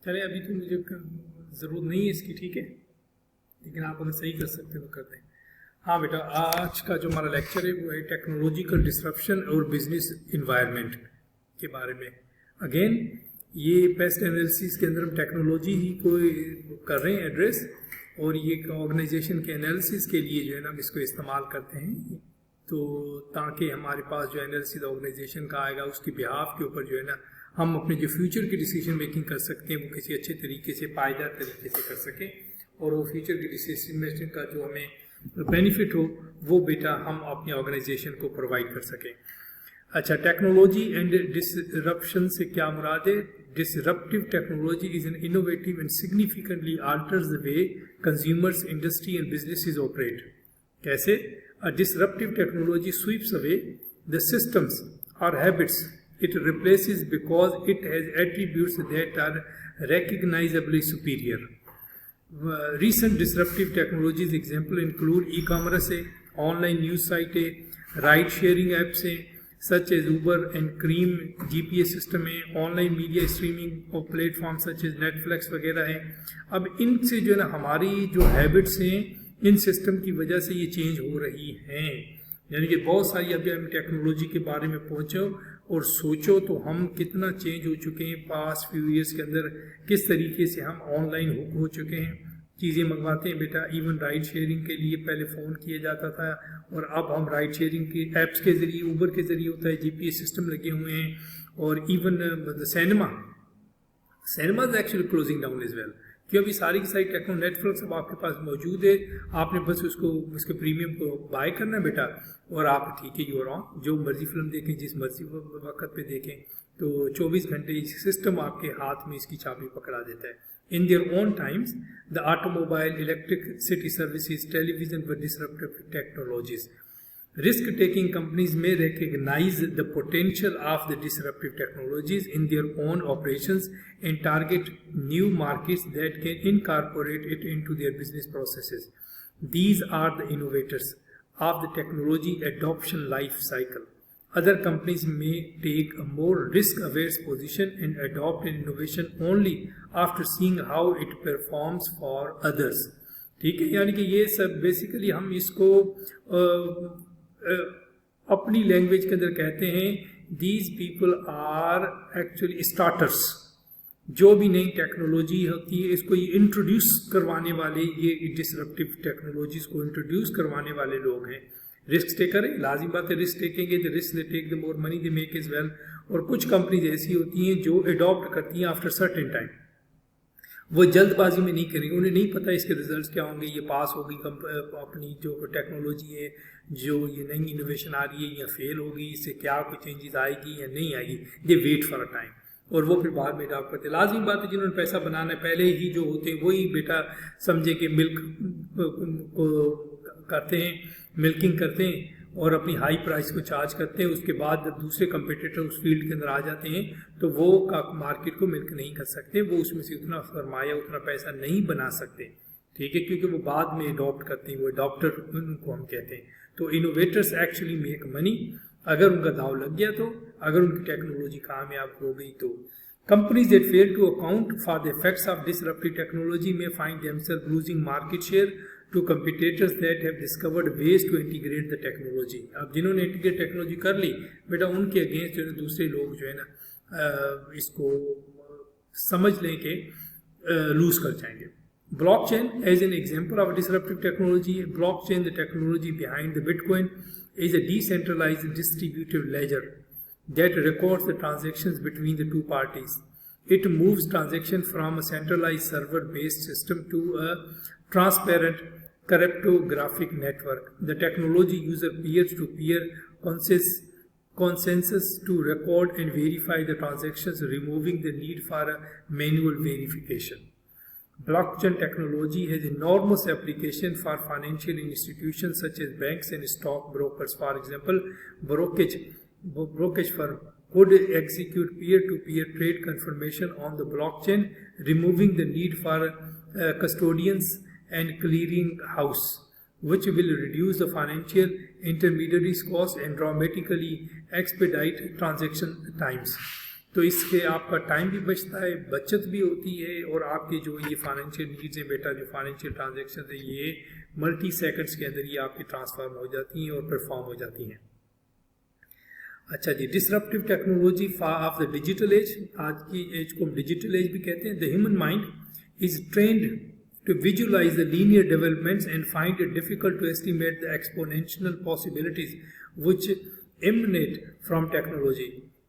चले अभी तो मुझे ज़रूरत नहीं है इसकी, ठीक है, लेकिन आप अगर सही कर सकते हो कर दें। हाँ बेटा, आज का जो हमारा लेक्चर है वो है टेक्नोलॉजिकल डिसरप्शन और बिजनेस इन्वायरमेंट के बारे में। अगेन ये पेस्ट एनालिसिस के अंदर हम टेक्नोलॉजी ही को कर रहे हैं एड्रेस, और ये ऑर्गेनाइजेशन के एनालिसिस के लिए जो है ना हम इसको इस्तेमाल करते हैं, तो ताकि हमारे पास जो एनालिसिस ऑर्गेनाइजेशन का आएगा उसकी बिहाफ के ऊपर जो है ना हम अपने जो फ्यूचर की डिसीजन मेकिंग कर सकते हैं वो किसी अच्छे तरीके से, पायदार तरीके से कर सकें, और वो फ्यूचर की डिसीजन मेकिंग का जो हमें बेनिफिट हो वो बेटा हम अपनी ऑर्गेनाइजेशन को प्रोवाइड कर सकें। अच्छा, टेक्नोलॉजी एंड डिसरप्शन से क्या मुराद है? Disruptive technology is an innovative and significantly alters the way consumers, industry and businesses operate. कैसे? A disruptive technology sweeps away the systems और habits it replaces because it has attributes that are recognizably superior. Recent disruptive technologies example include e-commerce, online news site, ride sharing apps such as Uber and Cream, GPS system है, online media streaming और platform such as Netflix वगैरह है। अब इनसे जो है ना हमारी जो हैबिट्स हैं इन सिस्टम की वजह से ये चेंज हो रही हैं, यानी कि बहुत सारी अभी हम टेक्नोलॉजी के बारे में पहुँचो और सोचो तो हम कितना चेंज हो चुके हैं पास्ट फ्यू इयर्स के अंदर, किस तरीके से हम ऑनलाइन हुक हो चुके हैं, चीज़ें मंगवाते हैं बेटा। इवन राइड शेयरिंग के लिए पहले फ़ोन किया जाता था और अब हम राइड शेयरिंग के ऐप्स के ज़रिए, ऊबर के ज़रिए होता है, जीपीएस सिस्टम लगे हुए हैं, और even cinema is actually closing down as well, क्योंकि अभी सारी की सारी टेक्नो नेटफ्लिक्स अब आपके पास मौजूद है, आपने बस उसके प्रीमियम को बाय करना है बेटा, और आप ठीक है यू ऑन जो मर्जी फिल्म देखें, जिस मर्जी वक्त पे देखें, तो 24 घंटे सिस्टम आपके हाथ में इसकी चाबी पकड़ा देता है। In their own times, the automobile, electricity services, television were disruptive technologies. Risk-taking companies may recognize the potential of the disruptive technologies in their own operations and target new markets that can incorporate it into their business processes. These are the innovators of the technology adoption life cycle. Other companies may take a more risk-averse position and adopt an innovation only after seeing how it performs for others. ठीक है, यानी कि ये सब basically हम इसको अपनी language के अंदर कहते हैं, these people are actually starters. जो भी नई टेक्नोलॉजी होती है इसको ये इंट्रोड्यूस करवाने वाले, ये डिसरप्टिव टेक्नोलॉजीज को इंट्रोड्यूस करवाने वाले लोग हैं। रिस्क टेकर है, लाजिम बात है, रिस्क टेकेंगे the risk they take the more money they make is well. और कुछ कंपनीज ऐसी होती हैं जो अडॉप्ट करती हैं आफ्टर सर्टेन टाइम, वो जल्दबाजी में नहीं करेंगे, उन्हें नहीं पता इसके रिजल्ट्स क्या होंगे, ये पास होगी अपनी जो टेक्नोलॉजी है, जो ये नई इनोवेशन आ रही है, या फेल होगी, इससे क्या कोई चेंजेस आएगी या नहीं आएगी, दे वेट फॉर अ टाइम, और वो फिर बाद में अडॉप्ट करते हैं। लाजिम बात है, जिन्होंने पैसा बनाना है पहले ही जो होते हैं वही बेटा समझे कि मिल्क को करते हैं, मिल्किंग करते हैं और अपनी हाई प्राइस को चार्ज करते हैं। उसके बाद जब दूसरे कंपटीटर उस फील्ड के अंदर आ जाते हैं तो वो मार्केट को मिल्क नहीं कर सकते, वो उसमें से उतना फरमाया, उतना पैसा नहीं बना सकते, ठीक है, क्योंकि वो बाद में अडॉप्ट करते हैं, वो अडॉप्टर उनको हम कहते हैं। तो इनोवेटर्स एक्चुअली मेक मनी अगर उनका दाव लग गया, तो अगर उनकी टेक्नोलॉजी कामयाब हो गई तो। Companies that fail to account for the effects of disruptive technology may find themselves losing market share to competitors that have discovered ways to integrate the technology. अब जिन्होंने इंटीग्रेट टेक्नोलॉजी कर ली बेटा, उनके अगेंस्ट जो है दूसरे लोग जो है ना इसको समझ लें कि लूज कर जाएंगे। Blockchain as an example of disruptive technology. Blockchain, the technology behind the bitcoin, is a decentralized distributive ledger that records the transactions between the two parties. It moves transaction from a centralized server-based system to a transparent cryptographic network. The technology uses peer-to-peer consensus to record and verify the transactions, removing the need for a manual verification. Blockchain technology has enormous application for financial institutions such as banks and stockbrokers. For example, brokerage firm could execute peer-to-peer trade confirmation on the blockchain, removing the need for custodians and clearing house, which will reduce the financial intermediaries cost and dramatically expedite transaction times. तो इससे आपका time भी बचता है, बचत भी होती है, और आपके जो ये फाइनेंशियल नीड्स हैं बेटा, जो फाइनेंशियल ट्रांजेक्शन है, ये मल्टी सेकंड्स के अंदर ये आपकी ट्रांसफॉर्म हो जाती हैं और परफॉर्म हो जाती हैं। अच्छा जी, disruptive technology of the digital age, आज की एज को हम डिजिटल एज भी कहते हैं। The human mind is trained to visualize the linear developments and find it difficult to estimate the exponential possibilities which emanate from technology.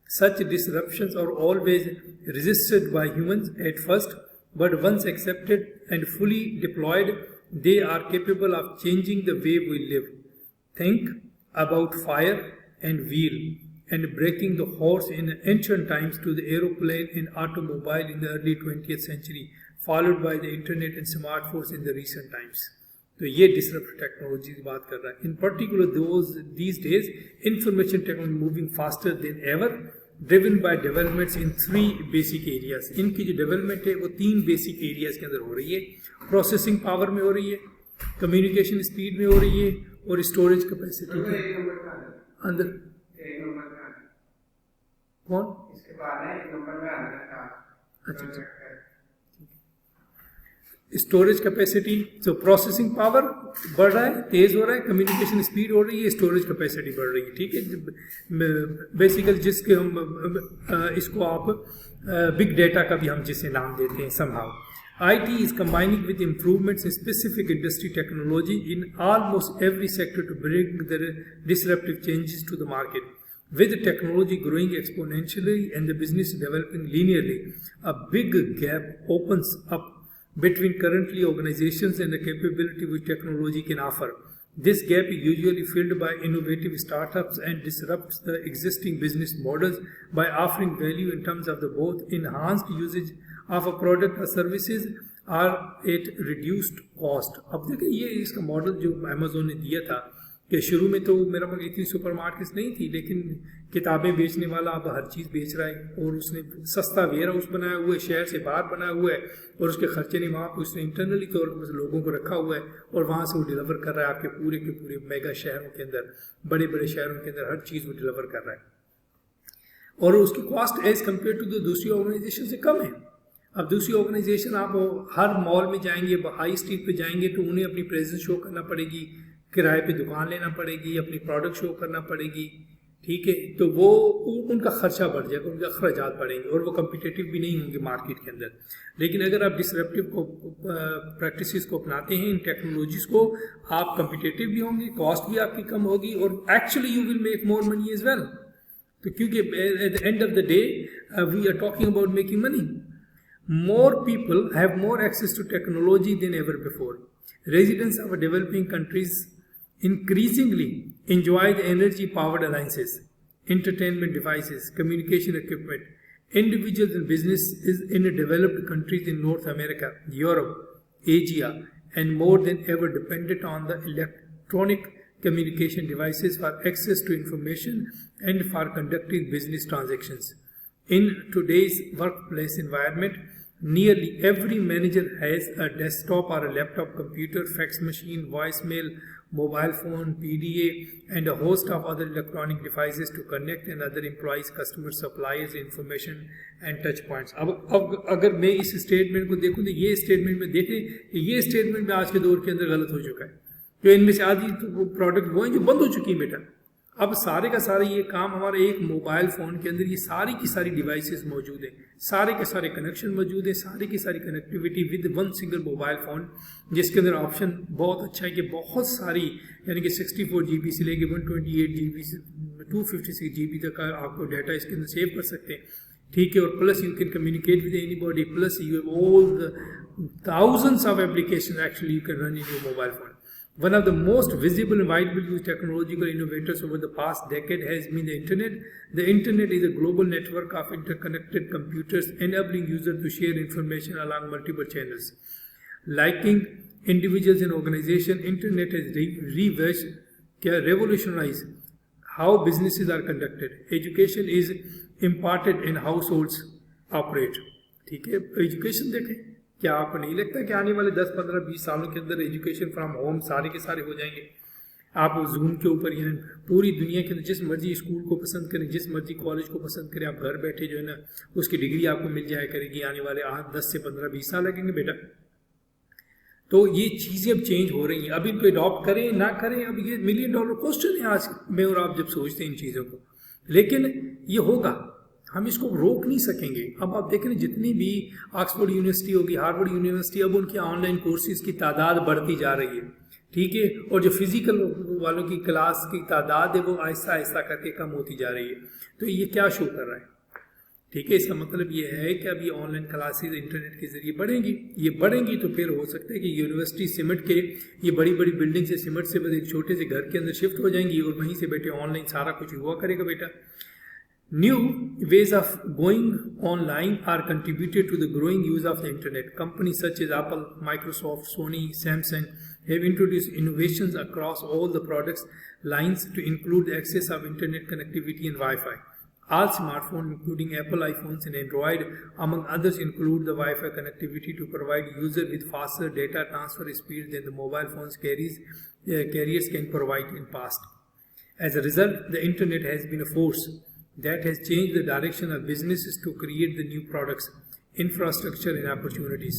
Such disruptions are always resisted by humans at first, but once accepted and fully deployed, they are capable of changing the way we live. Think about fire and wheel and breaking the horse in ancient times to the aeroplane and automobile in the early 20th century. Followed by the internet and smartphones in the recent times. तो ये disruptive technology की बात कर रहा है. In particular, these days, information technology moving faster than ever, driven by developments in 3 basic areas. इनकी जो development है वो 3 basic areas के अंदर हो रही है. Processing power में हो रही है, communication speed में हो रही है, और storage capacity के अंदर. कौन? इसके बाद है एक नंबर में आना था. अच्छा. स्टोरेज कैपेसिटी, तो प्रोसेसिंग पावर बढ़ रहा है, तेज हो रहा है, कम्युनिकेशन स्पीड हो रही है, स्टोरेज कैपेसिटी बढ़ रही है. ठीक है, बेसिकली जिसके हम इसको आप बिग डेटा का भी हम जिसे नाम देते हैं somehow. IT is combining with improvements in specific industry technology in almost every sector to bring the disruptive changes to the market. With technology growing exponentially and the business developing linearly, a big gap opens up between currently organizations and the capability which technology can offer. This gap is usually filled by innovative startups and disrupts the existing business models by offering value in terms of the both enhanced usage of a product or services or at reduced cost. अब देखिए ये इसका model जो Amazon ने दिया था कि शुरू में तो मेरा मतलब इतनी सुपर मार्केट्स नहीं थी, लेकिन किताबें बेचने वाला अब हर चीज़ बेच रहा है, और उसने सस्ता वेयर हाउस बनाया हुआ है, शहर से बाहर बनाया हुआ है, और उसके खर्चे नहीं वहाँ पर उसने इंटरनली तौर पर लोगों को रखा हुआ है, और वहाँ से वो डिलीवर कर रहा है आपके पूरे के पूरे मेगा शहरों के अंदर, बड़े बड़े शहरों के अंदर हर चीज़ वो डिलीवर कर रहा है, और उसकी cost as compare to the दूसरी ऑर्गेनाइजेशन से कम है. अब दूसरी ऑर्गेनाइजेशन आप हर मॉल में जाएंगे, हाई स्ट्रीट पे जाएंगे, तो उन्हें अपनी प्रेजेंस शो करना पड़ेगी, किराए पे दुकान लेना पड़ेगी, अपनी प्रोडक्ट शो करना पड़ेगी. ठीक है, तो वो उनका खर्चा बढ़ जाएगा, उनके अखराजात बढ़ेंगे, और वो कम्पिटिटिव भी नहीं होंगे मार्केट के अंदर. लेकिन अगर आप डिसरप्टिव को प्रैक्टिसेस को अपनाते हैं, इन टेक्नोलॉजीज को, आप कम्पिटिटिव भी होंगे, कॉस्ट भी आपकी कम होगी, और actually you will make more money as well. तो क्योंकि at the end of the day we are talking about making money. More people have more access to technology than ever before. Residents of developing countries increasingly enjoy the energy-powered alliances, entertainment devices, communication equipment. Individuals and businesses in developed countries in North America, Europe, Asia, and more than ever dependent on the electronic communication devices for access to information and for conducting business transactions. In today's workplace environment, nearly every manager has a desktop or a laptop computer, fax machine, voicemail, mobile phone, PDA, and a host of other electronic devices to connect and other employees, customers, suppliers, information and touch points. अब अगर मैं इस statement को देखूँ तो ये statement में देखें, ये स्टेटमेंट में आज के दौर के अंदर गलत हो चुका है. तो इनमें से आधी तो प्रोडक्ट वो हैं जो बंद हो चुकी हैं बेटा. अब सारे का सारे ये काम हमारे एक मोबाइल फ़ोन के अंदर ये सारी की सारी डिवाइसेस मौजूद हैं, सारे के सारे कनेक्शन मौजूद हैं, सारी की सारी connectivity with one single mobile phone, जिसके अंदर ऑप्शन बहुत अच्छा है कि बहुत सारी यानी कि 64 GB से लेके 128 GB से 256 GB तक का आपको डाटा इसके अंदर सेव कर सकते हैं. ठीक है, और plus you can communicate with anybody, plus you have all the thousands of applications actually you can run in your mobile phone. One of the most visible and widely used technological innovators over the past decade has been the Internet. The Internet is a global network of interconnected computers enabling users to share information along multiple channels. Liking individuals and organizations, Internet has revolutionized how businesses are conducted. Education is imparted and households operate. ठीक है, education देखें, क्या आपको नहीं लगता कि आने वाले 10, 15, 20 सालों के अंदर एजुकेशन फ्रॉम होम सारे के सारे हो जाएंगे? आप जूम के ऊपर या पूरी दुनिया के अंदर जिस मर्जी स्कूल को पसंद करें, जिस मर्जी कॉलेज को पसंद करें, आप घर बैठे जो है ना उसकी डिग्री आपको मिल जाया करेगी। आने वाले 10 से 15-20 साल लगेंगे बेटा। तो ये चीज़ें अब चेंज हो रही हैं। अब इनको अडॉप्ट करें ना करें, अब ये $1 मिलियन क्वेश्चन है आज में और आप जब सोचते हैं इन चीज़ों को, लेकिन ये होगा, हम इसको रोक नहीं सकेंगे। अब आप देखें जितनी भी ऑक्सफोर्ड यूनिवर्सिटी होगी, हार्वर्ड यूनिवर्सिटी, अब उनके ऑनलाइन कोर्सेज की तादाद बढ़ती जा रही है, ठीक है, और जो फिजिकल वालों की क्लास की तादाद है वो आहिस्ता आहिस्ता करके कम होती जा रही है। तो ये क्या शो कर रहा है, ठीक है, इसका मतलब ये है कि अब ये ऑनलाइन क्लासेज इंटरनेट के जरिए बढ़ेंगी। ये बढ़ेंगी तो फिर हो सकता है कि यूनिवर्सिटी सिमट के ये बड़ी बड़ी बिल्डिंग से सिमट से बस एक छोटे से घर के अंदर शिफ्ट हो जाएंगी और वहीं से बैठे ऑनलाइन सारा कुछ हुआ करेगा बेटा। New ways of going online are contributed to the growing use of the internet. Companies such as Apple, Microsoft, Sony, Samsung have introduced innovations across all the products lines to include the access of internet connectivity and Wi-Fi. All smartphones, including Apple iPhones and Android, among others, include the Wi-Fi connectivity to provide users with faster data transfer speeds than the mobile phones carriers can provide in past. As a result, the internet has been a force that has changed the direction of businesses to create the new products, infrastructure and opportunities.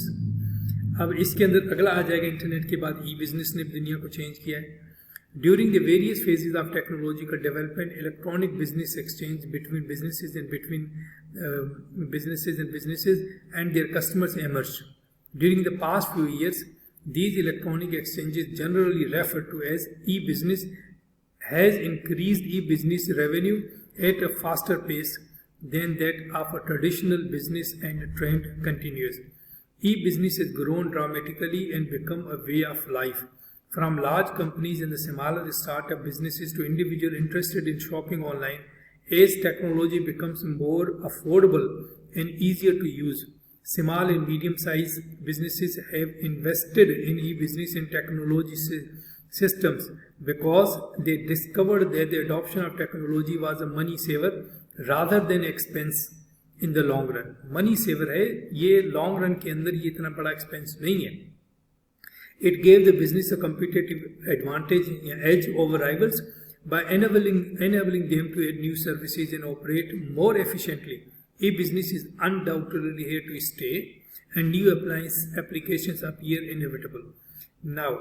अब इसके अंदर अगला आ जाएगा, internet के बाद ई business ने दुनिया को चेंज किया है। During the various phases of technological development, electronic business exchange between businesses and their customers emerged. During the past few years, these electronic exchanges, generally referred to as e-business, has increased e-business revenue at a faster pace than that of a traditional business, and the trend continues. E-business has grown dramatically and become a way of life. From large companies and the smaller startup businesses to individuals interested in shopping online, as technology becomes more affordable and easier to use, small and medium-sized businesses have invested in e-business and technology systems because they discovered that the adoption of technology was a money saver rather than expense in the long run. Money saver है ये, long run के अंदर ये इतना बड़ा expense नहीं है. It gave the business a competitive advantage, edge over rivals by enabling them to add new services and operate more efficiently. E-business is undoubtedly here to stay, and new applications appear inevitable. Now,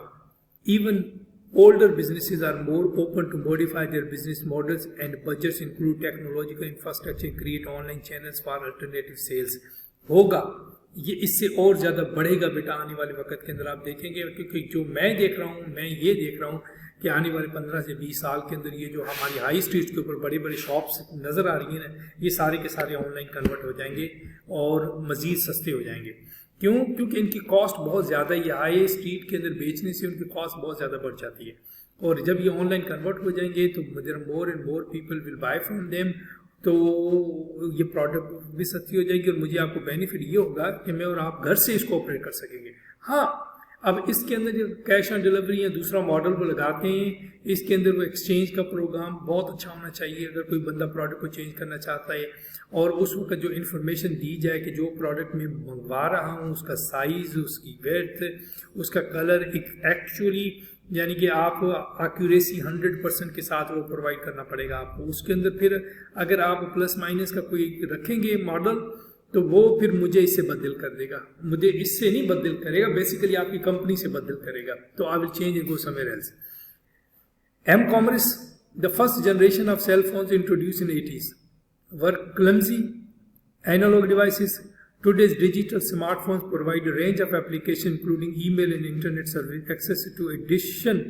even older businesses are more open to modify their business models, and budgets include technological infrastructure, create online channels for alternative sales. होगा ये, इससे और ज़्यादा बढ़ेगा बेटा आने वाले वक्त के अंदर, आप देखेंगे, क्योंकि जो मैं देख रहा हूँ, मैं ये देख रहा हूँ कि आने वाले 15 से 20 साल के अंदर ये जो हमारी हाई स्ट्रीट के ऊपर बड़े बड़े शॉप्स नज़र आ रही हैं ना, ये सारे के सारे ऑनलाइन कन्वर्ट हो जाएंगे और मज़ीद सस्ते हो जाएंगे। क्यों? क्योंकि इनकी कॉस्ट बहुत ज़्यादा ही हाई स्ट्रीट के अंदर बेचने से उनकी कॉस्ट बहुत ज़्यादा बढ़ जाती है, और जब ये ऑनलाइन कन्वर्ट हो जाएंगे तो there more and more people will buy from them, तो ये प्रोडक्ट भी सस्ती हो जाएगी और मुझे आपको बेनिफिट ये होगा कि मैं और आप घर से इसको ऑपरेट कर सकेंगे। हाँ, अब इसके अंदर जो कैश ऑन डिलीवरी या दूसरा मॉडल वो लगाते हैं, इसके अंदर वो एक्सचेंज का प्रोग्राम बहुत अच्छा होना चाहिए। अगर कोई बंदा प्रोडक्ट को चेंज करना चाहता है और उस वक्त जो इन्फॉर्मेशन दी जाए कि जो प्रोडक्ट मैं मंगवा रहा हूँ उसका साइज़, उसकी वेथ, उसका कलर, एक्चुअली यानी कि आप एक्यूरेसी 100% के साथ वो प्रोवाइड करना पड़ेगा आपको। उसके अंदर फिर अगर आप प्लस माइनस का कोई रखेंगे मॉडल तो वो फिर मुझे इससे बदल कर देगा, मुझे इससे नहीं बदल करेगा, बेसिकली आपकी कंपनी से बदल करेगा। तो I will change and go somewhere else. M-commerce, the first generation of cell phones introduced in the 80s, were clumsy analog devices. Today's digital smartphones provide a range of applications including email and internet service access to addition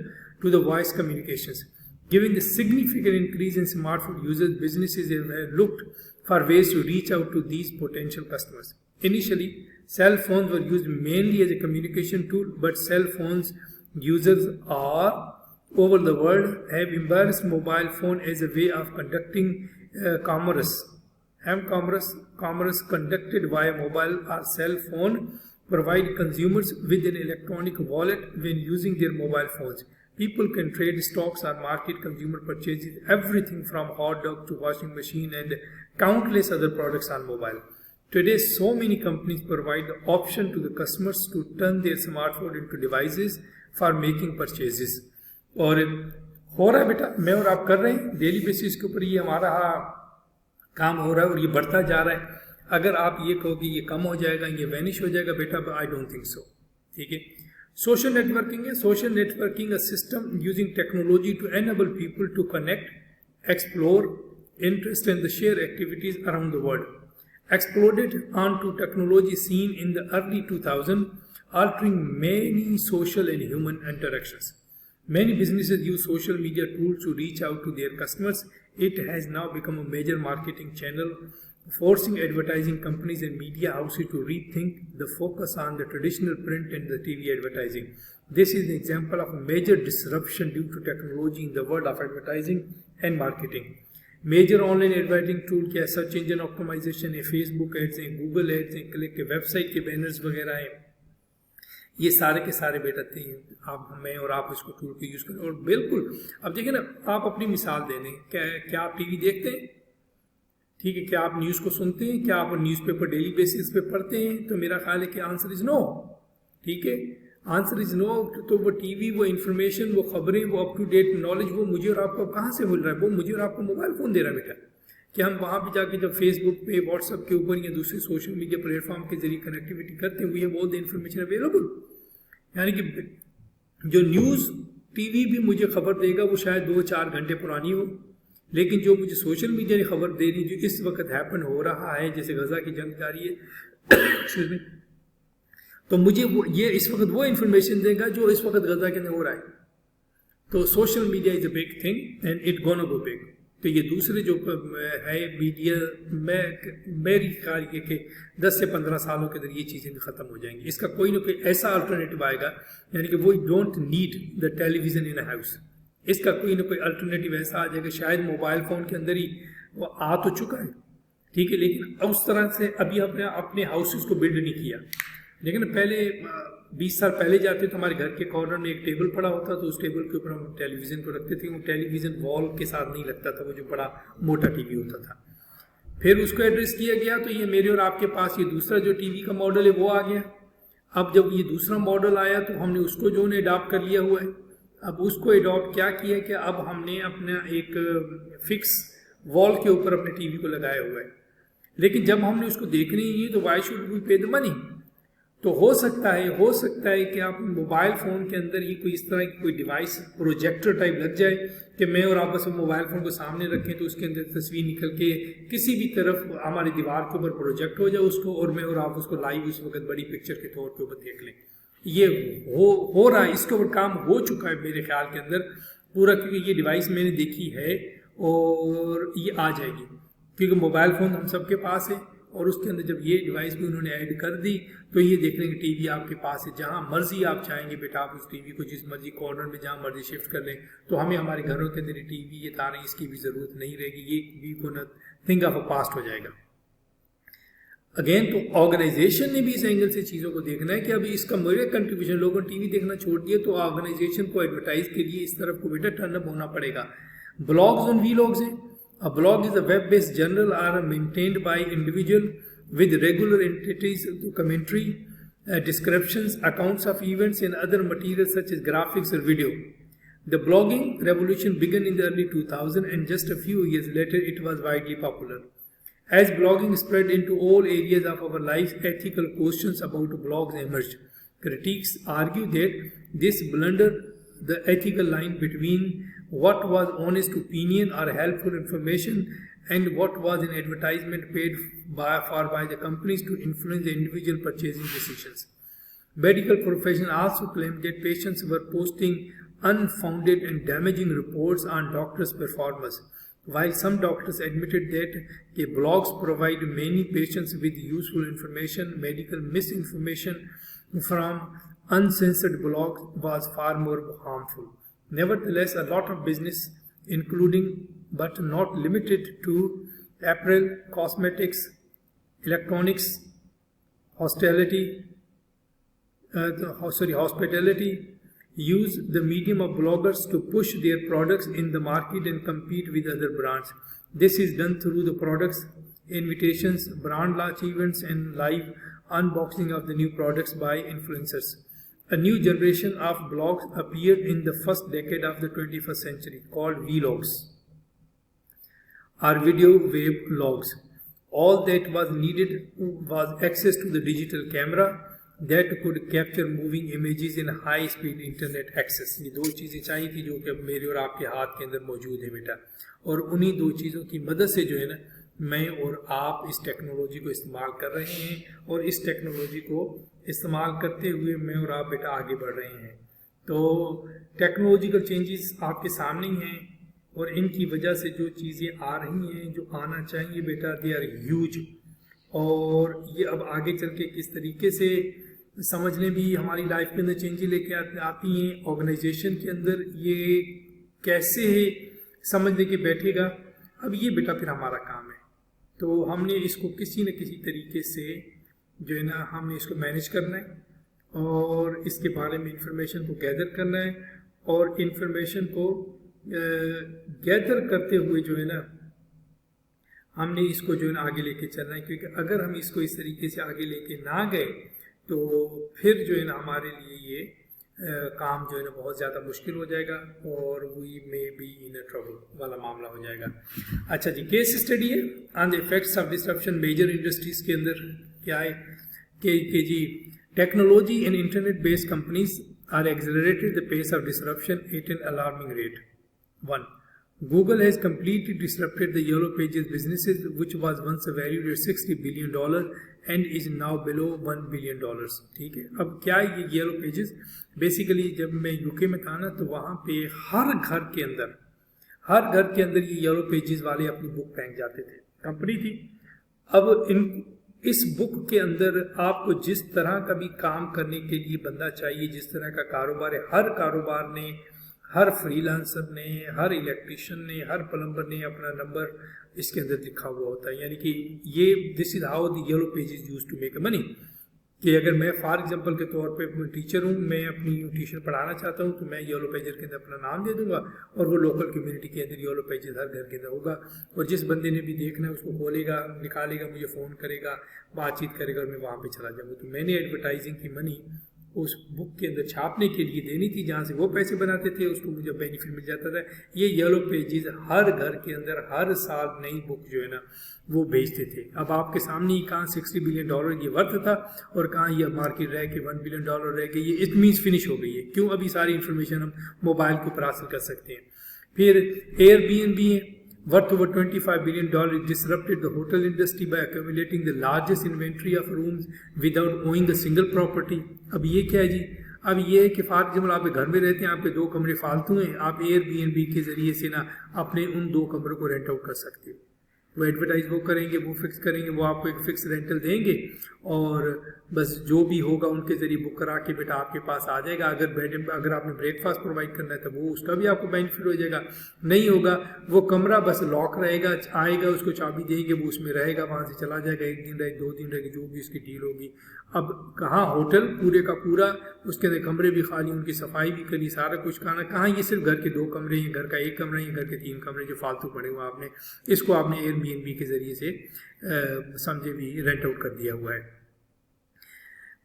to the voice communications. Given the significant increase in smartphone users, businesses have looked for ways to reach out to these potential customers. Initially, cell phones were used mainly as a communication tool, but cell phones users all over the world have embraced mobile phone as a way of conducting commerce. Commerce conducted via mobile or cell phone provide consumers with an electronic wallet when using their mobile phones. People can trade stocks or market consumer purchases, everything from hot dog to washing machine and countless other products on mobile. Today, so many companies provide the option to the customers to turn their smartphone into devices for making purchases. और हो रहा है बेटा, मैं और आप कर रहे हैं डेली बेसिस के ऊपर, ये हमारा काम हो रहा है और ये बढ़ता जा रहा है। अगर आप ये कहो कि ये कम हो जाएगा, ये वैनिश हो जाएगा बेटा, आई डोंट थिंक सो। ठीक है, सोशल नेटवर्किंग है। Social networking a system using technology to enable people to connect, explore, interest and the share activities around the world. Exploded onto technology scene in the early 2000s, altering many social and human interactions. Many businesses use social media tools to reach out to their customers. It has now become a major marketing channel, forcing advertising companies and media houses to rethink the focus on the traditional print and the TV advertising. This is an example of a major disruption due to technology in the world of advertising and marketing. Major online advertising tool क्या है, search engine optimisation है, Facebook ads हैं, Google ads हैं, click के website के banners वगैरह हैं, ये सारे के सारे बेटा थे। आप, मैं और आप इसको टूल को यूज़ करें। और बिल्कुल अब देखिए ना, आप अपनी मिसाल दे दें, क्या आप टीवी देखते हैं? ठीक है, क्या आप न्यूज़ को सुनते हैं? क्या आप न्यूज़पेपर डेली बेसिस पे पढ़ते हैं? तो मेरा ख्याल है कि आंसर इज़ नो। ठीक है, आंसर इज नो। तो वो टीवी, वो इन्फॉर्मेशन, वो खबरें, वो अप टू डेट नॉलेज, वो मुझे और आपको कहाँ से मिल रहा है? वो मुझे और आपको मोबाइल फ़ोन दे रहा है बेटा। कि हम वहाँ पे जाके जब फेसबुक पे, व्हाट्सएप के ऊपर या दूसरे सोशल मीडिया प्लेटफॉर्म के जरिए कनेक्टिविटी करते हैं, we have all the information available. यानी कि जो न्यूज़ टीवी भी मुझे खबर देगा वो शायद 2-4 घंटे पुरानी हो, लेकिन जो मुझे सोशल मीडिया ने खबर दे रही, जो इस वक्त हैपन हो रहा है, जैसे गजा की जंग जारी है तो मुझे वो ये इस वक्त वो इन्फॉर्मेशन देगा जो इस वक्त गजा के अंदर हो रहा है। तो social media is a big thing and it gonna go big. तो ये दूसरे जो है मीडिया, मेरी ख्याल ये कि 10 से 15 सालों के अंदर ये चीज़ें भी ख़त्म हो जाएंगी। इसका कोई ना कोई ऐसा अल्टरनेटिव आएगा, यानी कि वो don't need the television in a house. इसका कोई ना कोई अल्टरनेटिव ऐसा आ जाएगा, शायद मोबाइल फ़ोन के अंदर ही वो आ तो चुका है। ठीक है, लेकिन उस तरह से अभी हमने अपने हाउसेस को बिल्ड नहीं किया। लेकिन पहले 20 साल पहले जाते तो हमारे घर के कॉर्नर में एक टेबल पड़ा होता, तो उस टेबल के ऊपर हम टेलीविज़न को रखते थे। वो टेलीविज़न वॉल के साथ नहीं लगता था, वो जो बड़ा मोटा टीवी होता था। फिर उसको एड्रेस किया गया, तो ये मेरे और आपके पास ये दूसरा जो टीवी का मॉडल है वो आ गया। अब जब ये दूसरा मॉडल आया तो हमने उसको जो है अडॉप्ट कर लिया हुआ है। अब उसको अडॉप्ट क्या किया कि अब हमने अपना एक फिक्स वॉल के ऊपर अपने टीवी को लगाया हुआ है। लेकिन जब हमने उसको देखनी ही तो वाई शुड वी पे द मनी। तो हो सकता है कि आप मोबाइल फ़ोन के अंदर ही कोई इस तरह की कोई डिवाइस प्रोजेक्टर टाइप लग जाए कि मैं और आप बस मोबाइल फ़ोन को सामने रखें तो उसके अंदर तस्वीर निकल के किसी भी तरफ हमारी दीवार के ऊपर प्रोजेक्ट हो जाए उसको, और मैं और आप उसको लाइव उस वक्त बड़ी पिक्चर के तौर पे ऊपर देख लें। ये हो रहा है, इसके ऊपर काम हो चुका है मेरे ख्याल के अंदर पूरा, क्योंकि ये डिवाइस मैंने देखी है और ये आ जाएगी, क्योंकि मोबाइल फ़ोन हम सबके पास है और उसके अंदर जब ये डिवाइस भी उन्होंने ऐड कर दी तो ये देख लेंगे टीवी आपके पास है, जहाँ मर्जी आप चाहेंगे बेटा आप उस टीवी को जिस मर्जी कॉर्नर में जहाँ मर्जी शिफ्ट कर लें। तो हमें हमारे घरों के अंदर टीवी, ये तारें, इसकी भी ज़रूरत नहीं रहेगी। ये वी को न थिंक ऑफ अ पास्ट हो जाएगा। अगेन तो ऑर्गेनाइजेशन ने भी इस एंगल से चीज़ों को देखना है कि अभी इसका मेरे कंट्रीब्यूशन, लोगों ने टीवी देखना छोड़ दिया तो ऑर्गेनाइजेशन को एडवर्टाइज के लिए इस तरफ को बेटा टर्नअप होना पड़ेगा। ब्लॉग्स और वीलॉग्स हैं। A blog is a web-based journal are maintained by individual with regular entities to commentary, descriptions, accounts of events and other materials such as graphics or video. The blogging revolution began in the early 2000s and just a few years later it was widely popular. As blogging spread into all areas of our lives, ethical questions about blogs emerged. Critics argue that this blurred the ethical line between what was honest opinion or helpful information and what was an advertisement paid for by the companies to influence the individual purchasing decisions. Medical professionals also claimed that patients were posting unfounded and damaging reports on doctors' performance, while some doctors admitted that blogs provide many patients with useful information. Medical misinformation from uncensored blogs was far more harmful. Nevertheless, a lot of business, including but not limited to apparel, cosmetics, electronics, hospitality, use the medium of bloggers to push their products in the market and compete with other brands. This is done through the products, invitations, brand launch events, and live unboxing of the new products by influencers. A new generation of blogs appeared in the first decade of the 21st century called vlogs or video web logs. All that was needed was access to the digital camera that could capture moving images in high speed internet access. ये दो चीज़ें चाहिए थी जो कि अब मेरे और आपके हाथ के अंदर मौजूद है बेटा, और उन्हीं दो चीज़ों की मदद से जो है ना मैं और आप इस टेक्नोलॉजी को इस्तेमाल कर रहे हैं, और इस टेक्नोलॉजी को इस्तेमाल करते हुए मैं और आप बेटा आगे बढ़ रहे हैं। तो टेक्नोलॉजिकल चेंजेस आपके सामने ही हैं, और इनकी वजह से जो चीज़ें आ रही हैं, जो आना चाहिए बेटा, दे आर ह्यूज। और ये अब आगे चल के किस तरीके से समझने भी हमारी लाइफ के अंदर चेंजेस लेके आती हैं, ऑर्गेनाइजेशन के अंदर ये कैसे समझने के बैठेगा, अब ये बेटा फिर हमारा काम है। तो हमने इसको किसी न किसी तरीके से जो है ना हमने इसको मैनेज करना है, और इसके बारे में इंफॉर्मेशन को गैदर करना है, और इंफॉर्मेशन को गैदर करते हुए जो है ना हमने इसको जो है ना आगे लेके चलना है। क्योंकि अगर हम इसको इस तरीके से आगे लेके ना गए तो फिर जो है ना हमारे लिए ये काम जो है ना बहुत ज़्यादा मुश्किल हो जाएगा, और we may be in a trouble वाला मामला हो जाएगा। अच्छा जी, केस स्टडी है on the effects of disruption major industries के अंदर क्या है कि जी technology and internet based companies are accelerated the pace of disruption at an alarming rate. 1. Google has completely disrupted the Yellow Pages businesses, which was once valued at $60 billion and is now below $1 billion. ठीक है, अब क्या है ये yellow pages? Basically जब मैं UK में था ना तो वहाँ पे हर घर के अंदर ये येलो पेजेस वाले अपनी बुक फेंक जाते थे, कंपनी थी। अब इस बुक के अंदर आपको जिस तरह का भी काम करने के लिए बंदा चाहिए, जिस तरह का कारोबार है, हर कारोबार ने, हर फ्रीलांसर ने, हर इलेक्ट्रिशियन ने, हर प्लम्बर ने अपना नंबर इसके अंदर लिखा हुआ होता है। यानी कि ये this is how the yellow pages used to make money. कि अगर मैं फॉर एग्जांपल के तौर पे टीचर हूँ, मैं अपनी ट्यूशन पढ़ाना चाहता हूँ, तो मैं येलो पेजर के अंदर अपना नाम दे दूंगा, और वो लोकल कम्युनिटी के अंदर येलो पेजेस हर घर के अंदर होगा, और जिस बंदे ने भी देखना है उसको खोलेगा, निकालेगा, मुझे फ़ोन करेगा, बातचीत करेगा, और मैं वहाँ पर चला जाऊँगा। तो मैंने एडवर्टाइजिंग की मनी उस बुक के अंदर छापने के लिए देनी थी, जहाँ से वो पैसे बनाते थे, उसको मुझे बेनिफिट मिल जाता था। ये येलो पेजेस हर घर के अंदर हर साल नई बुक जो है ना वो बेचते थे। अब आपके सामने ही कहाँ $60 बिलियन ये वर्थ था, और कहाँ ये मार्केट रह के $1 बिलियन रह गई, ये इट मीन्स फिनिश हो गई है। क्यों? अभी सारी इन्फॉर्मेशन हम मोबाइल के ऊपर हासिल कर सकते हैं। फिर एयरबीएनबी है, worth over $25 billion, disrupted the hotel industry by accumulating the largest inventory of rooms without owning a single property. अब ये क्या है जी? अब ये है कि फॉर एग्जाम्पल आप घर में रहते हैं, आपके 2 कमरे फालतू हैं, आप एयरबीएनबी के जरिए से ना अपने उन 2 कमरों को रेंट आउट कर सकते हो। वो एडवर्टाइज वो करेंगे, वो फिक्स करेंगे, वो आपको एक फिक्स रेंटल देंगे, और बस जो भी होगा उनके जरिए बुक करा के बेटा आपके पास आ जाएगा। अगर आपने ब्रेकफास्ट प्रोवाइड करना है तो वो उसका भी आपको बेनिफिट हो जाएगा। नहीं होगा, वो कमरा बस लॉक रहेगा, आएगा, उसको चाबी देंगे, वो उसमें रहेगा, वहाँ से चला जाएगा, 1 दिन रहे, 2 दिन रहेगी, जो भी उसकी डील होगी। अब कहाँ होटल पूरे का पूरा, उसके अंदर कमरे भी खाली, उनकी सफाई भी करी, सारा कुछ खाना, कहाँ ये सिर्फ घर के 2 कमरे, या घर का 1 कमरा, या घर के 3 कमरे जो फालतू पड़े हुए आपने, इसको आपने एयरबीएनबी के जरिए से समझे भी रेंट आउट कर दिया हुआ है।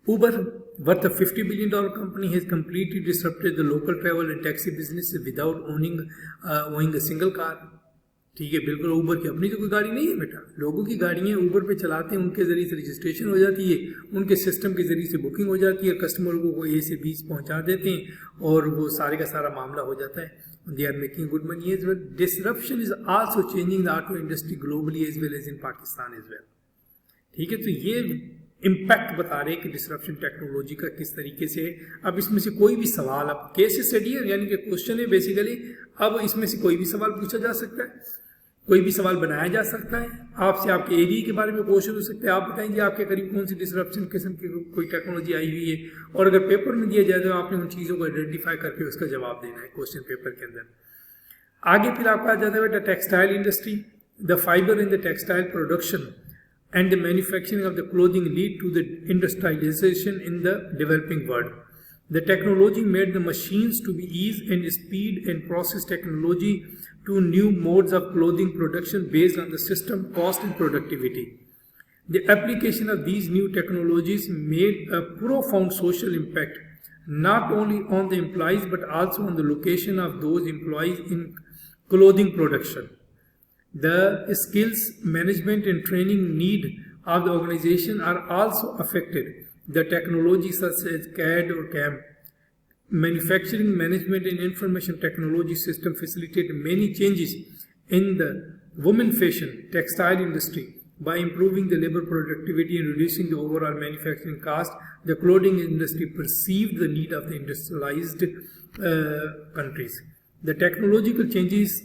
Uber, worth a $50 billion company, has completely disrupted the local travel and taxi business without owning a single car. ठीक है, बिल्कुल ऊबर की अपनी तो कोई गाड़ी नहीं है बेटा, लोगों की गाड़ियाँ ऊबर पे चलाते हैं, उनके जरिए से रजिस्ट्रेशन हो जाती है, उनके सिस्टम के जरिए से बुकिंग हो जाती है, कस्टमरों को A से B पहुँचा देते हैं, और वो सारे का सारा मामला हो जाता है। They are making good money as well. Disruption is also changing the auto industry globally as well as in Pakistan as well. ठीक है, तो ये इम्पैक्ट बता रहे हैं कि डिसरप्शन टेक्नोलॉजी का किस तरीके से। अब इसमें से कोई भी सवाल, अब केस स्टडी है यानी कि क्वेश्चन है बेसिकली, अब इसमें से कोई भी सवाल पूछा जा सकता है, कोई भी सवाल बनाया जा सकता है, आपसे आपके एरिया के बारे में क्वेश्चन हो सकते हैं, आप बताएंगे आपके करीब कौन सी डिसरप्शन किस्म की कोई टेक्नोलॉजी आई हुई है, और अगर पेपर में दिया जाए तो आपने उन चीज़ों को आइडेंटिफाई करके उसका जवाब देना है क्वेश्चन पेपर के अंदर। आगे फिर आपका आ जाता है बेटा textile industry. The fibre in the textile production and the manufacturing of the clothing lead to the industrialization in the developing world. The technology made the machines to be ease and speed and process technology to new modes of clothing production based on the system cost and productivity. The application of these new technologies made a profound social impact, not only on the employees but also on the location of those employees in clothing production. The skills management and training need of the organization are also affected. The technology such as CAD or CAM, manufacturing management and information technology system facilitate many changes in the women fashion textile industry. By improving the labor productivity and reducing the overall manufacturing cost, the clothing industry perceived the need of the industrialized countries. The technological changes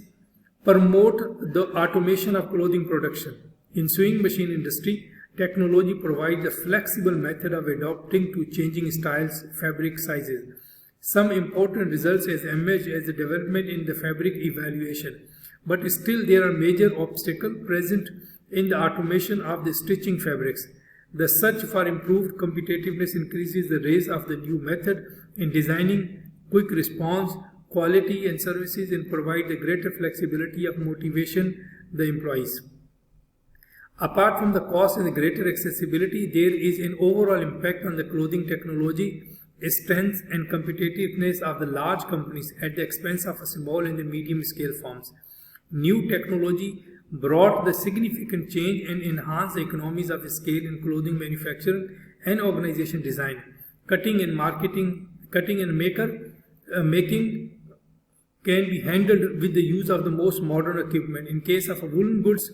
promote the automation of clothing production. In sewing machine industry, technology provides a flexible method of adapting to changing styles, fabric sizes. Some important results has emerged as the development in the fabric evaluation, but still there are major obstacles present in the automation of the stitching fabrics. The search for improved competitiveness increases the rise of the new method in designing, quick response, quality and services, and provide the greater flexibility of motivation the employees. Apart from the cost and the greater accessibility, there is an overall impact on the clothing technology, strength and competitiveness of the large companies at the expense of a small and the medium scale firms. New technology brought the significant change and enhanced the economies of scale in clothing manufacturing and organization design. Cutting and making can be handled with the use of the most modern equipment. In case of woolen goods,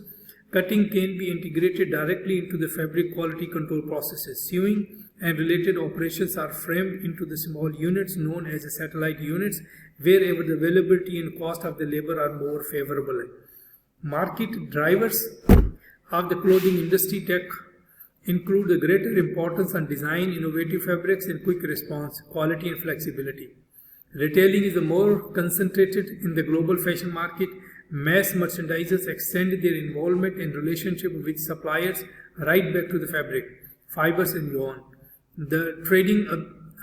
cutting can be integrated directly into the fabric quality control processes. Sewing and related operations are framed into the small units known as the satellite units, wherever the availability and cost of the labor are more favorable. Market drivers of the clothing industry tech include the greater importance on design, innovative fabrics, and quick response, quality and flexibility. Retailing is more concentrated in the global fashion market. Mass merchandisers extend their involvement and relationship with suppliers right back to the fabric, fibers and yarn. The trading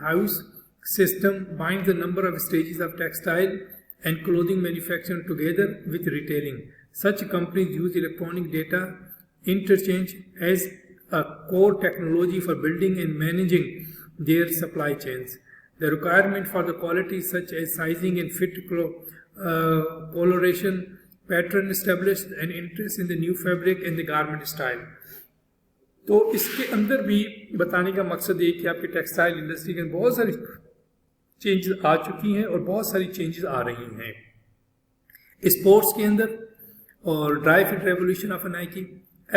house system binds the number of stages of textile and clothing manufacturing together with retailing. Such companies use electronic data interchange as a core technology for building and managing their supply chains. The requirement for the quality such as sizing and fit coloration pattern established an interest in the new fabric and the garment style. तो इसके अंदर भी बताने का मकसद ये कि आपकी टेक्सटाइल इंडस्ट्री में बहुत सारी चेंजेस आ चुकी हैं और बहुत सारी चेंजेस आ रही हैं स्पोर्ट्स के अंदर और dry fit revolution of Nike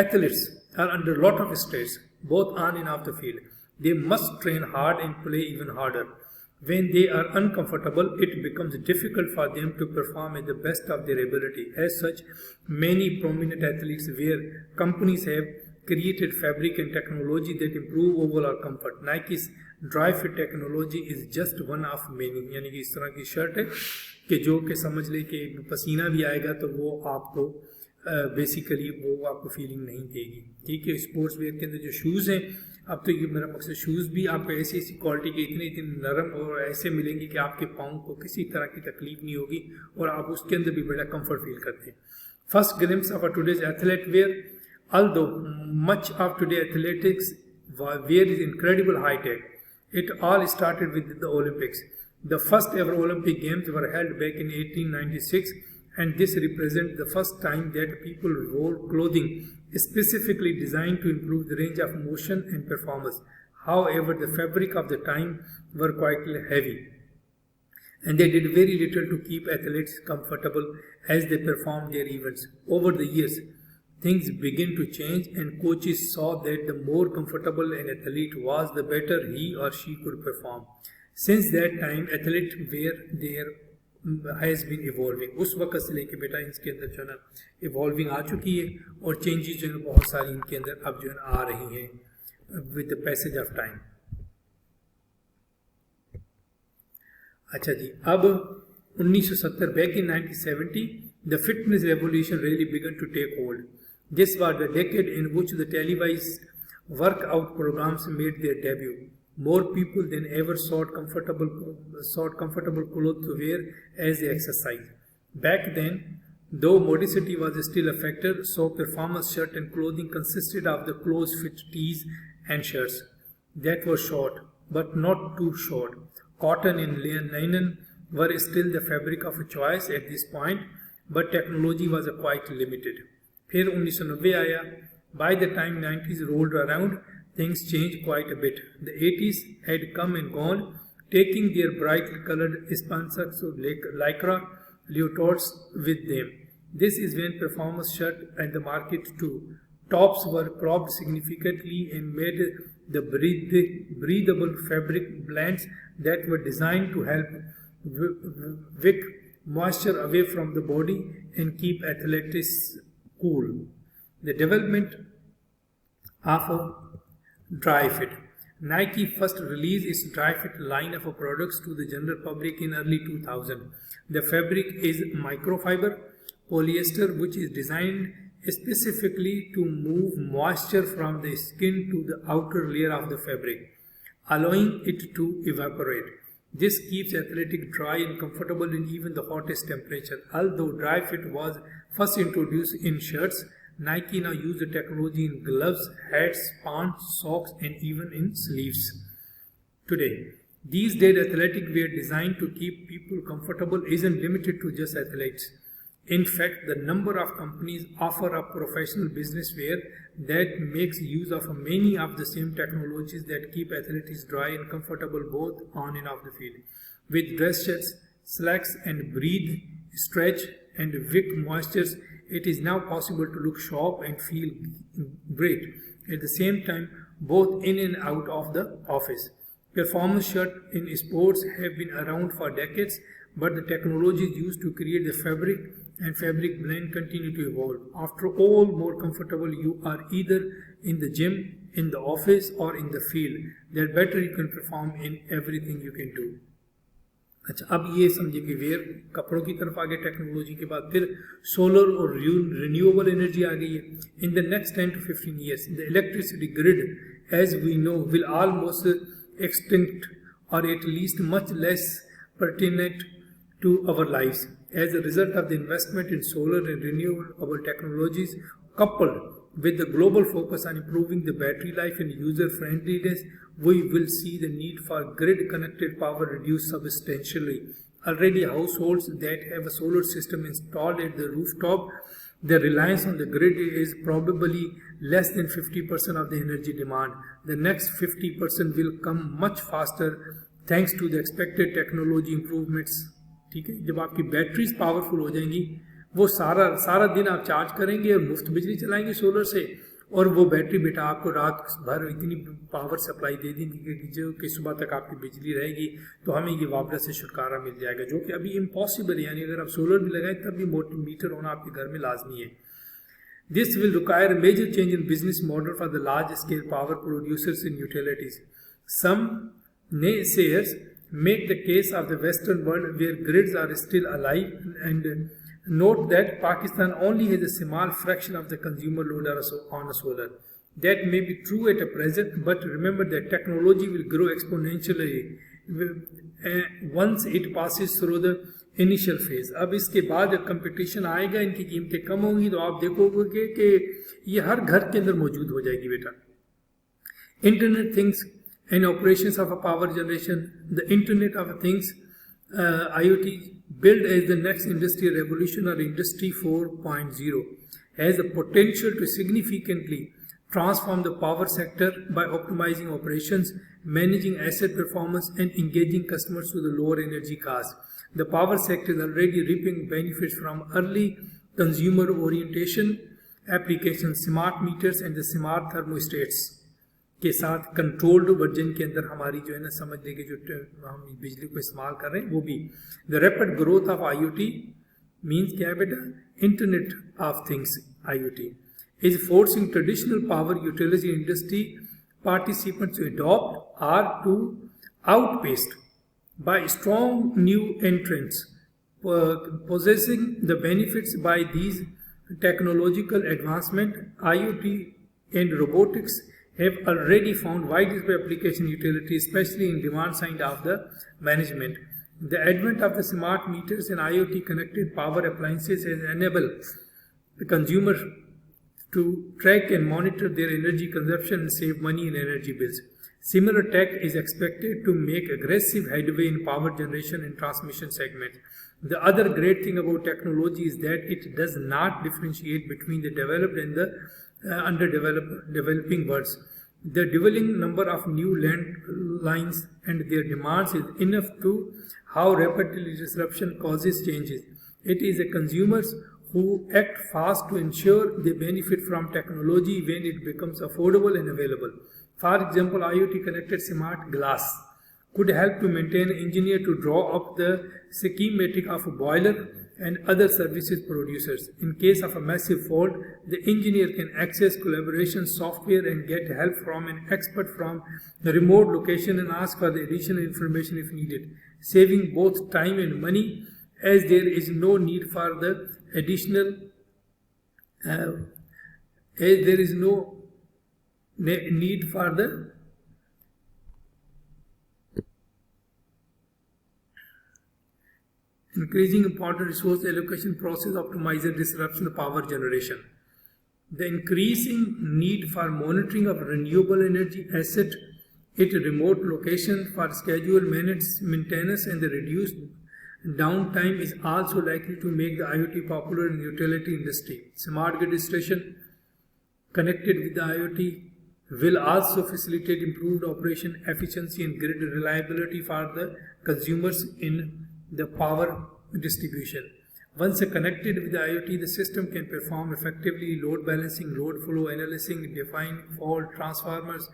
athletes are under lot of stress both on and off the field. They must train hard and play even harder. When they are uncomfortable, it becomes difficult for them to perform at the best of their ability. As such, many prominent athletes where companies have created fabric and technology that improve overall comfort. Nike's dry fit technology is just one of many. यानी कि इस तरह की shirt है कि जो कि समझ ले कि पसीना भी आएगा तो वो आपको बेसिकली वो आपको फीलिंग नहीं देगी. ठीक है. स्पोर्ट्स वेयर के अंदर जो शूज़ हैं, अब तो ये मेरा मकसद शूज़ भी आपको ऐसी ऐसी क्वालिटी के इतने इतने नरम और ऐसे मिलेंगे कि आपके पाँव को किसी तरह की तकलीफ नहीं होगी और आप उसके अंदर भी बड़ा कंफर्ट फील करते हैं. First glimpse of today's athlete wear. Although much of today's athletics wear is incredible high tech, it all started with the Olympics. The first ever Olympic Games were held back in 1896, and this represents the first time that people wore clothing specifically designed to improve the range of motion and performance. However, the fabric of the time were quite heavy, and they did very little to keep athletes comfortable as they performed their events. Over the years, things began to change, and coaches saw that the more comfortable an athlete was, the better he or she could perform. Since that time, athlete wear there has been evolving. उस वक्त से लेके बेटा इसके अंदर जो है ना evolving आ चुकी है और changes जो है बहुत सारी इनके अंदर अब जो है आ रही हैं with the passage of time. अच्छा जी, अब 1970 back in 1970, the fitness revolution really began to take hold. This was the decade in which the televised workout programs made their debut. More people than ever sought comfortable clothes to wear as they exercise. Back then, though modesty was still a factor, so performance shirt and clothing consisted of the close-fit tees and shirts that were short, but not too short, cotton and linen were still the fabric of choice at this point, but technology was quite limited. फिर 1990 आया. By the time 90s rolled around, things changed quite a bit. The 80s had come and gone, taking their bright colored spunsaks of lycra leotards with them. This is when performance shut at the market too. Tops were cropped significantly and made the breathable fabric blends that were designed to help wick moisture away from the body and keep athletes cool. The development of dry fit. Nike first released its dry fit line of products to the general public in early 2000. The fabric is microfiber polyester, which is designed specifically to move moisture from the skin to the outer layer of the fabric, allowing it to evaporate. This keeps athletic dry and comfortable in even the hottest temperature. Although dry fit was first introduced in shirts, Nike now uses the technology in gloves, hats, pants, socks, and even in sleeves. Today, these days athletic wear designed to keep people comfortable isn't limited to just athletes. In fact, the number of companies offer up professional business wear that makes use of many of the same technologies that keep athletes dry and comfortable both on and off the field. With dress shirts, slacks, and breathe, stretch, and wick moistures, it is now possible to look sharp and feel great at the same time, both in and out of the office. Performance shirts in sports have been around for decades, but the technologies used to create the fabric and fabric blend continue to evolve. After all, more comfortable you are either in the gym, in the office, or in the field, the better you can perform in everything you can do. अच्छा, अब ये समझे कि where कपड़ों की तरफ आगे technology के बाद फिर सोलर और रिन्यूएबल एनर्जी आ गई है. In the next 10 to 15 years, the electricity grid, as we know, will almost extinct or at least much less pertinent to our lives. As a result of the investment in solar and renewable technologies, coupled with the global focus on improving the battery life and user friendliness, we will see the need for grid-connected power reduce substantially. Already, households that have a solar system installed at the rooftop, the reliance on the grid is probably less than 50% of the energy demand. The next 50% will come much faster thanks to the expected technology improvements. ठीक है, जब आपकी batteries powerful हो जाएंगी, वो सारा दिन आप चार्ज करेंगे और मुफ्त बिजली चलाएंगे सोलर से, और वो बैटरी बेटा आपको रात भर इतनी पावर सप्लाई दे देंगी कि जो कि सुबह तक आपकी बिजली रहेगी, तो हमें ये वापदा से छुटकारा मिल जाएगा, जो कि अभी इम्पॉसिबल है. यानी अगर आप सोलर भी लगाएं तब भी मीटर होना आपके घर में लाजमी है. This will require a major change in business model for the large scale power producers and utilities. Some naysayers make the case of the Western world where grids are still alive and note that Pakistan only has a small fraction of the consumer load on a solar. That may be true at a present, but remember that technology will grow exponentially once it passes through the initial phase. अब इसके बाद जब competition आएगा, इनकी कीमतें कम होंगी, तो आप देखोगे कि ये हर घर के अंदर मौजूद हो जाएगी बेटा. Internet things and operations of a power generation, the Internet of Things, IoT, built as the next industrial revolution or Industry 4.0, has the potential to significantly transform the power sector by optimizing operations, managing asset performance, and engaging customers to the lower energy costs. The power sector is already reaping benefits from early consumer orientation applications, smart meters, and the smart thermostats के साथ controlled version के अंदर हमारी जो है ना समझ लेंगे जो हम बिजली को इस्तेमाल कर रहे हैं वो भी. The rapid growth of IoT means क्या है बेटा, internet of things IoT is forcing traditional power utility industry participants to adopt or to outpaced by strong new entrants possessing the benefits by these technological advancement. IoT and robotics have already found widespread application utility, especially in demand side of the management. The advent of the smart meters and IoT connected power appliances has enabled the consumer to track and monitor their energy consumption and save money in energy bills. Similar tech is expected to make aggressive headway in power generation and transmission segments. The other great thing about technology is that it does not differentiate between the developed and the developing worlds. The dwindling number of new landlines and their demands is enough to how rapidly disruption causes changes. It is the consumers who act fast to ensure they benefit from technology when it becomes affordable and available. For example, IoT connected smart glass could help to maintain an engineer to draw up the schematic of a boiler and other services producers. In case of a massive fault, the engineer can access collaboration software and get help from an expert from the remote location and ask for the additional information if needed, saving both time and money, as there is no need for the additional need for the increasing important resource allocation process optimizer disruption of power generation. The increasing need for monitoring of renewable energy asset at a remote location for scheduled maintenance and the reduced downtime is also likely to make the IoT popular in the utility industry. Smart grid station connected with the IoT will also facilitate improved operation efficiency and grid reliability for the consumers in the power distribution. Once connected with the IoT, the system can perform effectively load balancing, load flow analyzing, define fault transformers,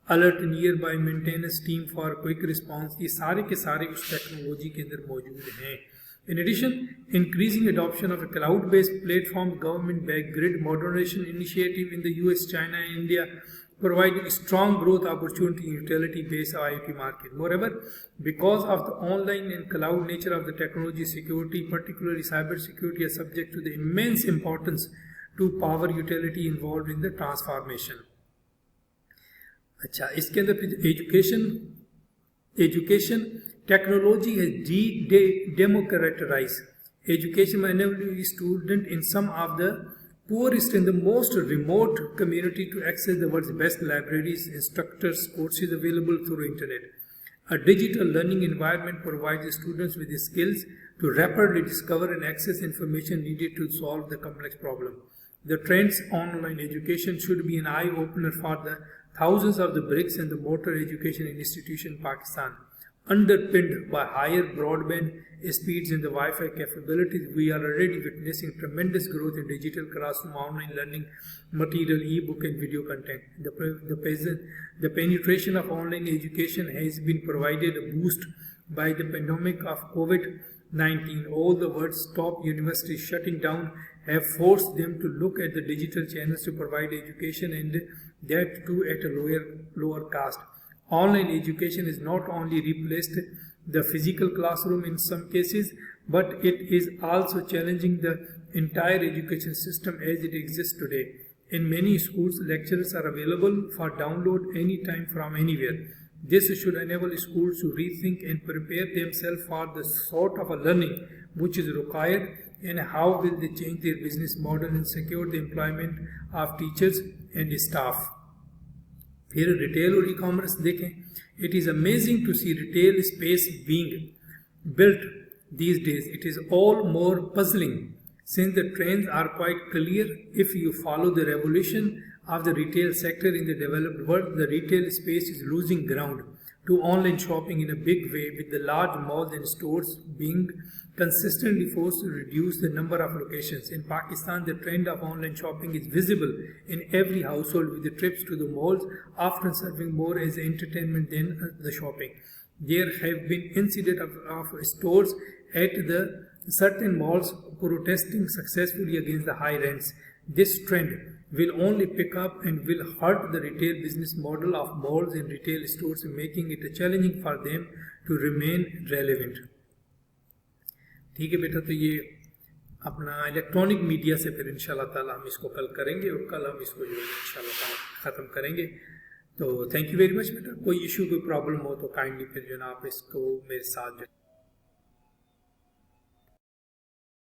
alert nearby maintenance team for quick response. ये सारे के सारे उस technology के अंदर मौजूद हैं. In addition, increasing adoption of a cloud-based platform, government-backed grid modernization initiative in the US, China, and India providing strong growth opportunity in utility-based IoT market. Moreover, because of the online and cloud nature of the technology, security, particularly cyber security, are subject to the immense importance to power utility involved in the transformation. अच्छा, इसके अंदर फिर education technology has democratized education by enabling students in some of the poorest and the most remote community to access the world's best libraries, instructors, courses available through internet. A digital learning environment provides students with the skills to rapidly discover and access information needed to solve the complex problem. The trends online education should be an eye-opener for the thousands of the bricks and the mortar education institutions in Pakistan. Underpinned by higher broadband speeds and the Wi-Fi capabilities, we are already witnessing tremendous growth in digital classroom, online learning material, e-book and video content. The penetration of online education has been provided a boost by the pandemic of COVID-19. All the world's top universities shutting down have forced them to look at the digital channels to provide education, and that too at a lower cost. Online education is not only replaced the physical classroom in some cases, but it is also challenging the entire education system as it exists today. In many schools, lectures are available for download anytime from anywhere. This should enable schools to rethink and prepare themselves for the sort of a learning which is required, and how will they change their business model and secure the employment of teachers and staff. फिर retail और e-commerce देखें. It is amazing to see retail space being built these days. It is all more puzzling since the trends are quite clear. If you follow the revolution of the retail sector in the developed world, the retail space is losing ground to online shopping in a big way, with the large malls and stores being consistently forced to reduce the number of locations. In Pakistan, the trend of online shopping is visible in every household, with the trips to the malls often serving more as entertainment than the shopping. There have been incidents of stores at the certain malls protesting successfully against the high rents. This trend will only pick up and will hurt the retail business model of malls and retail stores, making it challenging for them to remain relevant. ठीक है बेटा, तो ये अपना electronic media से फिर इंशाल्लाह ताला हम इसको कल करेंगे, और कल हम इसको जो है इंशाल्लाह ताला ख़त्म करेंगे. तो थैंक यू वेरी मच बेटा. कोई इशू, कोई प्रॉब्लम हो तो काइंडली फिर जो है ना आप इसको मेरे साथ